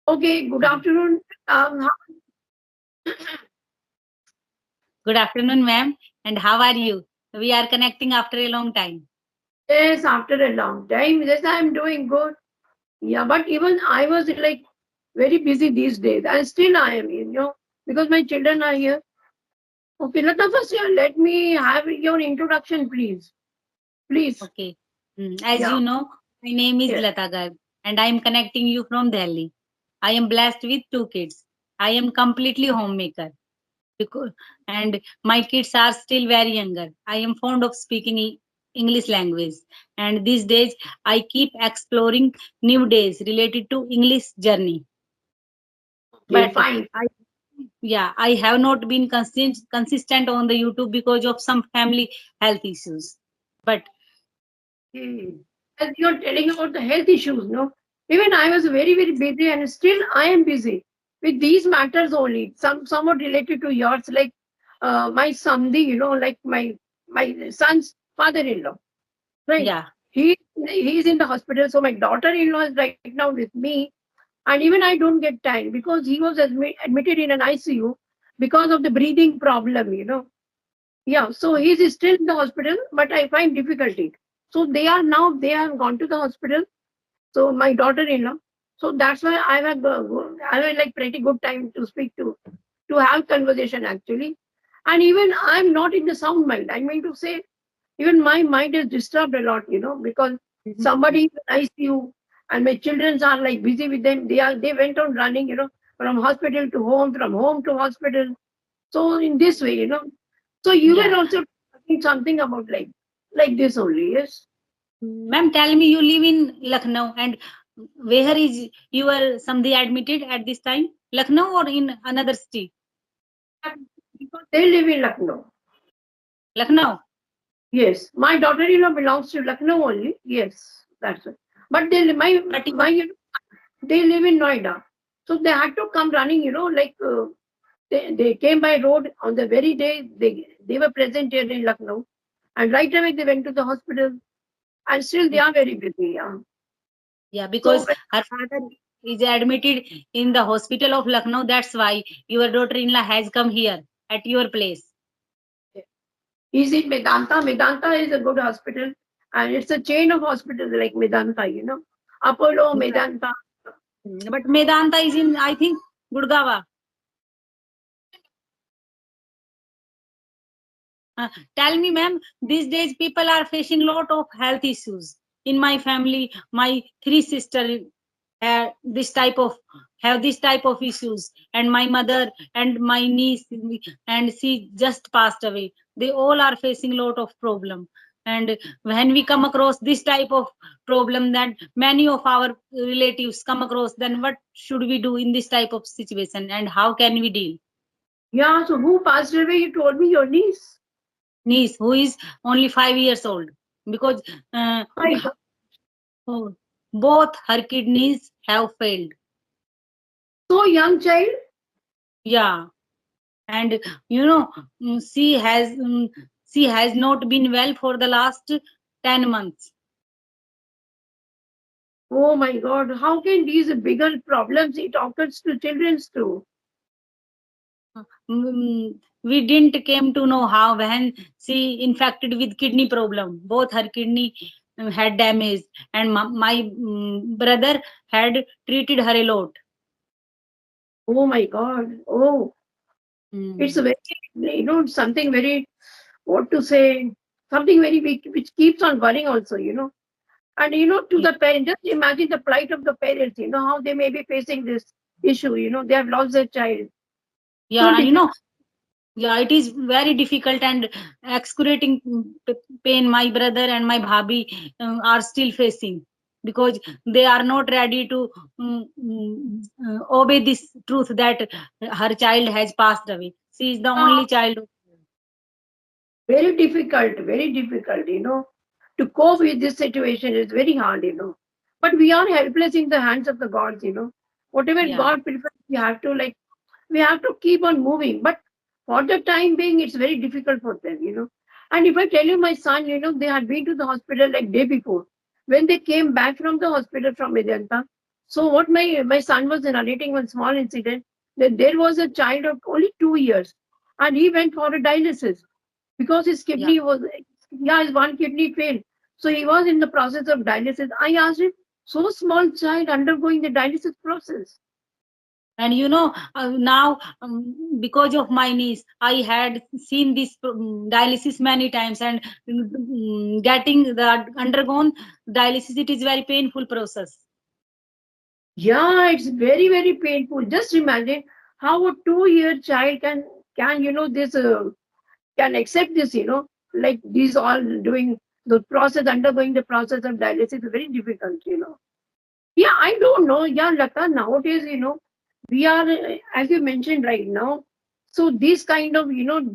Okay, good afternoon. Good afternoon, ma'am. And how are you? We are connecting after a long time. Yes, after a long time. Yes, I'm doing good. Yeah, but even I was like very busy these days, and still I am, because my children are here. Okay, let us first let me have your introduction, please. Please. Okay. As Yeah. you know, my name is Yes. Lata Garg and I am connecting you from Delhi. I am blessed with two kids. I am completely homemaker because, and my kids are still very younger. I am fond of speaking English language, and these days I keep exploring new days related to English journey. Okay, But fine. I yeah, I have not been consistent on the YouTube because of some family health issues. But Okay. As you're telling about the health issues, no? Even I was very, very busy, and still I am busy with these matters only. Somewhat related to yours, like my Samdi, like my son's father-in-law. Right. yeah, He's in the hospital. So my daughter-in-law is right now with me, and even I don't get time because he was admitted in an ICU because of the breathing problem. Yeah. So he's still in the hospital, but I find difficulty. So they have gone to the hospital. So my daughter-in-law. So that's why I have like pretty good time to speak to have conversation actually. And even I'm not in the sound mind. I mean to say even my mind is disturbed a lot, because somebody in ICU and my children are like busy with them. They went on running, from hospital to home, from home to hospital. So in this way, So you were yeah. also talking something about like this only, yes? Ma'am, tell me you live in Lucknow and where is your somebody admitted at this time? Lucknow or in another city? Because they live in Lucknow. Lucknow. Yes. My daughter-in-law belongs to Lucknow only. Yes, that's it. But But you my they live in Noida. So they had to come running, they came by road on the very day they were present here in Lucknow. And right away they went to the hospital. And still they are very busy. Yeah. yeah, So because her father is admitted in the hospital of Lucknow. That's why your daughter-in-law has come here at your place. he's in Medanta. Medanta is a good hospital. And it's a chain of hospitals like Medanta, Apollo, Yeah. Medanta. But Medanta is in, I think, Gurgaon. Tell me, ma'am, these days people are facing lot of health issues. In my family, my three sisters this type of have this type of issues, and my mother and my niece, and she just passed away. They all are facing lot of problem. And when we come across this type of problem that many of our relatives come across, then what should we do in this type of situation, and how can we deal? Yeah, so who passed away? You told me your niece. Niece who is only 5 years old because uh, My God. oh, both her kidneys have failed. So young child. Yeah, and you know she has not been well for the last 10 months. Oh my God. How can these bigger problems it occurs to children's too? We didn't came to know how when she infected with kidney problem. Both her kidney had damage, and my brother had treated her a lot. Oh my God. Oh, it's a Mm. very, something very, what to say, something very big, which keeps on worrying also, And, to the parents, just imagine the plight of the parents, how they may be facing this issue, they have lost their child. So Yeah, and difficult. yeah, it is very difficult and excruciating pain my brother and my bhabhi are still facing because they are not ready to obey this truth that her child has passed away. She is the only child. Very difficult, very difficult, to cope with this situation is very hard, But we are helpless in the hands of the gods, Whatever Yeah, God prefers, we have to keep on moving. But for the time being, it's very difficult for them, And if I tell you my son, they had been to the hospital like day before. When they came back from the hospital from Medanta, So what my son was narrating one small incident, that there was a child of only 2 years, and he went for a dialysis because his Yeah. kidney was, yeah, his one kidney failed. So he was in the process of dialysis. I asked him, so small child undergoing the dialysis process. And now, because of my niece, I had seen this dialysis many times, and getting the undergone dialysis, it is very painful process. Yeah, it's very, very painful. Just imagine how a 2 year child can this can accept this, like these all doing the process, undergoing the process of dialysis is very difficult. Yeah, I don't know. Yeah, Lata, nowadays, we are, as you mentioned right now, so this kind of,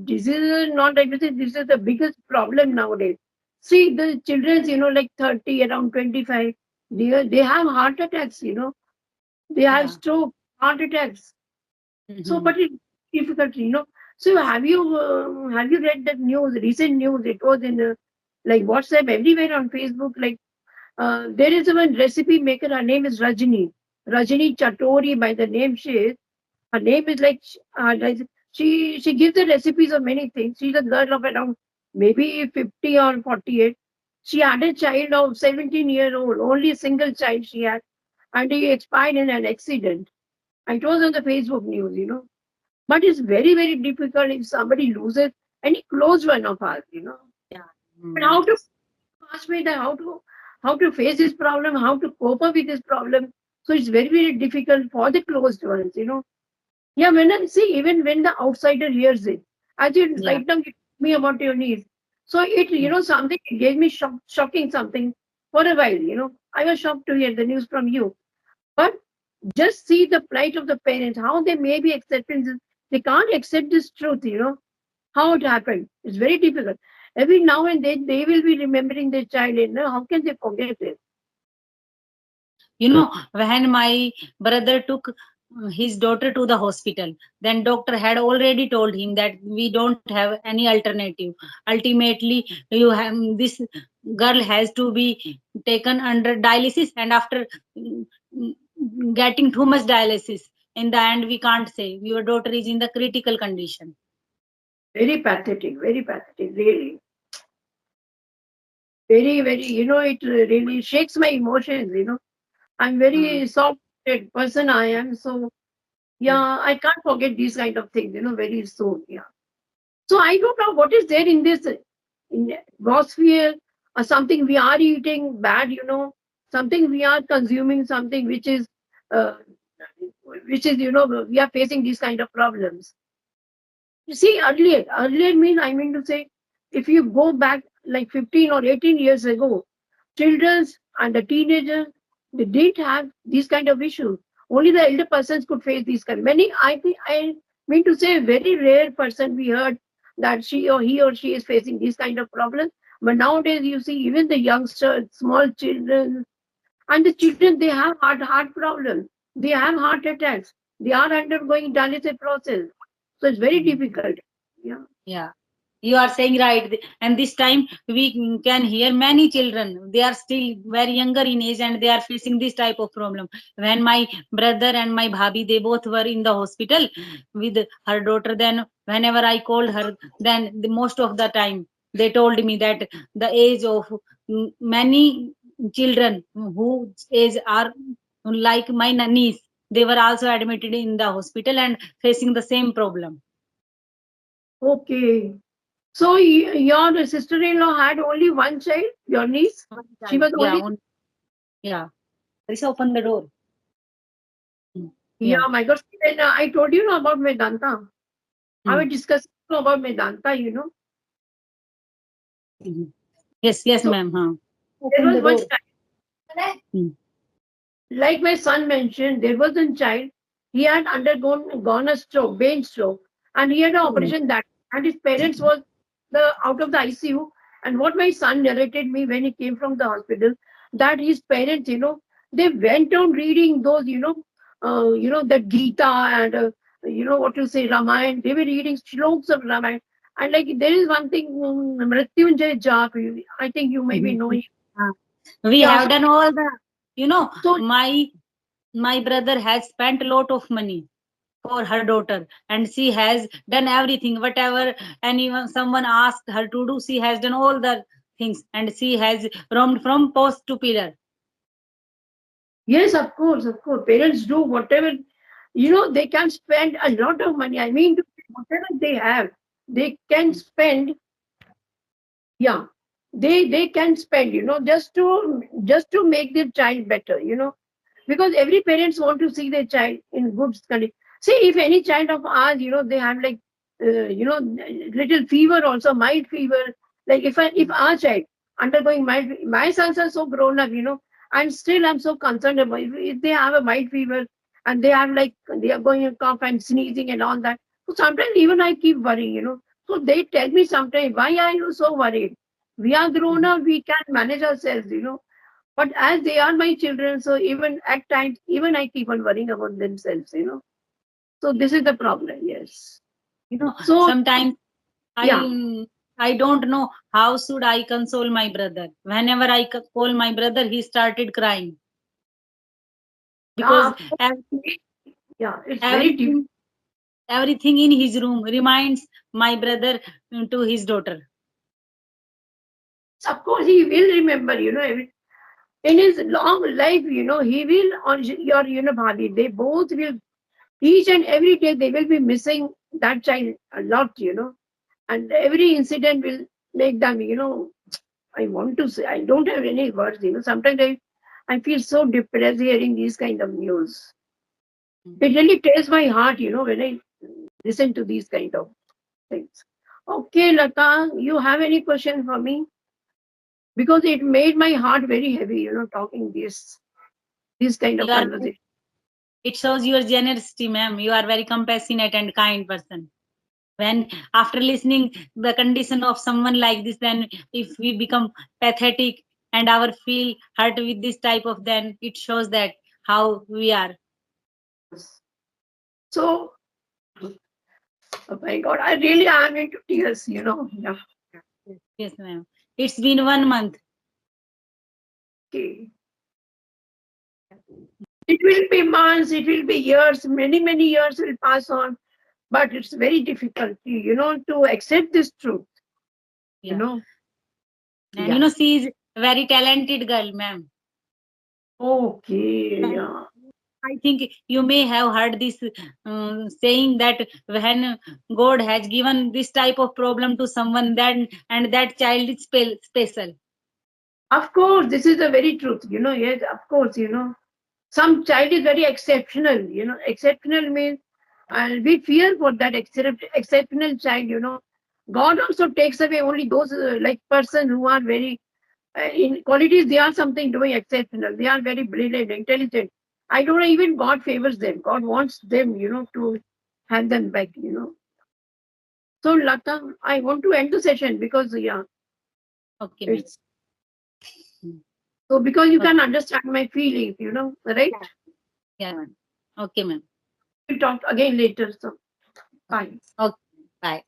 diseases, not everything, this is the biggest problem nowadays. See, the children, like 30, around 25, they have heart attacks. They have Yeah. stroke, heart attacks. So, Mhm. but it's difficult. So, have you read that news, recent news? It was in like WhatsApp, everywhere on Facebook. Like there is one recipe maker. Her name is Rajini Chatori by the name she is. Her name is like she gives the recipes of many things. She's a girl of around maybe 50 or 48. She had a child of 17-year-old, only a single child she had, and he expired in an accident. It was on the Facebook news. But it's very, very difficult if somebody loses any close one of us. Yeah. And Mm. how to ask me that how to face this problem, how to cope up with this problem. So it's very, very difficult for the closed ones. Yeah, when I see, even when the outsider hears it, as you Yeah. right now you told me about your niece. So Mm. something it gave me shocking something for a while. I was shocked to hear the news from you. But just see the plight of the parents, how they may be accepting this. They can't accept this truth. How it happened. It's very difficult. Every now and then they will be remembering their child. How can they forget it? When my brother took his daughter to the hospital, then doctor had already told him that we don't have any alternative. Ultimately, this girl has to be taken under dialysis, and after mm, getting too much dialysis, in the end, we can't say your daughter is in the critical condition. Very pathetic, really. Very, very, it really shakes my emotions. I'm Uh, very soft-hearted person I am. So, yeah, I can't forget these kind of things, very soon. Yeah. So I don't know what is there in this in atmosphere or something we are eating bad, something we are consuming, something uh, which is, we are facing these kind of problems. You see, earlier means I mean to say, if you go back like 15 or 18 years ago, children and the teenagers, they didn't have these kind of issues. Only the elder persons could face these kind. Many, I think, I mean to say, a very rare person we heard that he or she is facing these kind of problems. But nowadays, you see, even the youngsters, small children, and the children, they have heart problems. They have heart attacks. They are undergoing dialysis process. So it's very mhm. difficult. Yeah. Yeah, you are saying right. And this time we can hear many children. They are still very younger in age and they are facing this type of problem. When my brother and my bhabi, they both were in the hospital with her daughter. Then whenever I called her, then most of the time they told me that the age of many children whose age are like my niece, they were also admitted in the hospital and facing the same problem. Okay. So your sister-in-law had only one child, your niece? One She child. was Yeah, only, yeah. Please open the door. Mm. Yeah. yeah, my God. Then I told you about Vedanta. I Mm. was discussing about Vedanta. Mhm. Yes, yes, So ma'am. Huh. there Open was the one door. child, Mm. like my son mentioned, there was a child, he had gone a stroke, brain stroke, and he had an Mm. operation that, and his parents was the out of the ICU. And what my son narrated me when he came from the hospital, that his parents, they went on reading those, the Gita and what to say, Ramayana. They were reading shloks of Ramayana. And like there is one thing, Mrityunjay Jap. I think you may be Mhm. knowing. Ah. We Yeah, have so done all the, so my my brother has spent a lot of money for her daughter, and she has done everything, whatever anyone someone asked her to do, she has done all the things, and she has roamed from post to pillar. Yes, of course, of course. Parents do whatever, they can spend a lot of money. I mean, whatever they have, they can spend. Yeah, they can spend, just to make their child better, because every parents want to see their child in good condition. See, if any child of ours, they have like, little fever, also mild fever. Like if our child undergoing mild, my sons are so grown up, and still I'm so concerned about if they have a mild fever and they have like they are going to cough and sneezing and all that. So sometimes even I keep worrying, So they tell me sometimes, why are you so worried? We are grown up, we can manage ourselves, But as they are my children, so even at times, even I keep on worrying about themselves, So this is the problem, yes. So Sometimes yeah, I don't know how should I console my brother. Whenever I call my brother, he started crying because of course, yeah, it's very difficult. everything everything in his room reminds my brother to his daughter. Of course, he will remember, in his long life, he will, or your, Bhavi, they both will, each and every day, they will be missing that child a lot, and every incident will make them, I want to say, I don't have any words, sometimes I feel so depressed hearing these kind of news. It really tears my heart, when I listen to these kind of things. Okay, Lata, you have any question for me? Because it made my heart very heavy, talking this kind of You are conversation. It shows your generosity, ma'am. You are very compassionate and kind person. When after listening the condition of someone like this, then if we become pathetic and our feel hurt with this type of, then it shows that how we are. So, oh my God, I really am into tears, Yeah. Yes, ma'am. It's been 1 month. Okay. It will be months, it will be years, many, many years will pass on, but it's very difficult, to accept this truth, you Yeah. know. And Yeah. she is a very talented girl, ma'am. Okay, yeah. I think you may have heard this saying that when God has given this type of problem to someone, then and that child is special. Of course, this is the very truth, yes, of course, Some child is very exceptional, exceptional means, and we fear for that exceptional child, God also takes away only those like person who are very in qualities, they are something doing exceptional. They are very brilliant, intelligent. I don't know, even God favors them. God wants them, to have them back, So, Lata, I want to end the session because, yeah, Okay, ma'am. it's so because you Okay. can understand my feelings, right? Yeah, ma'am. Okay, ma'am. We'll talk again later. So, bye. Okay. Bye.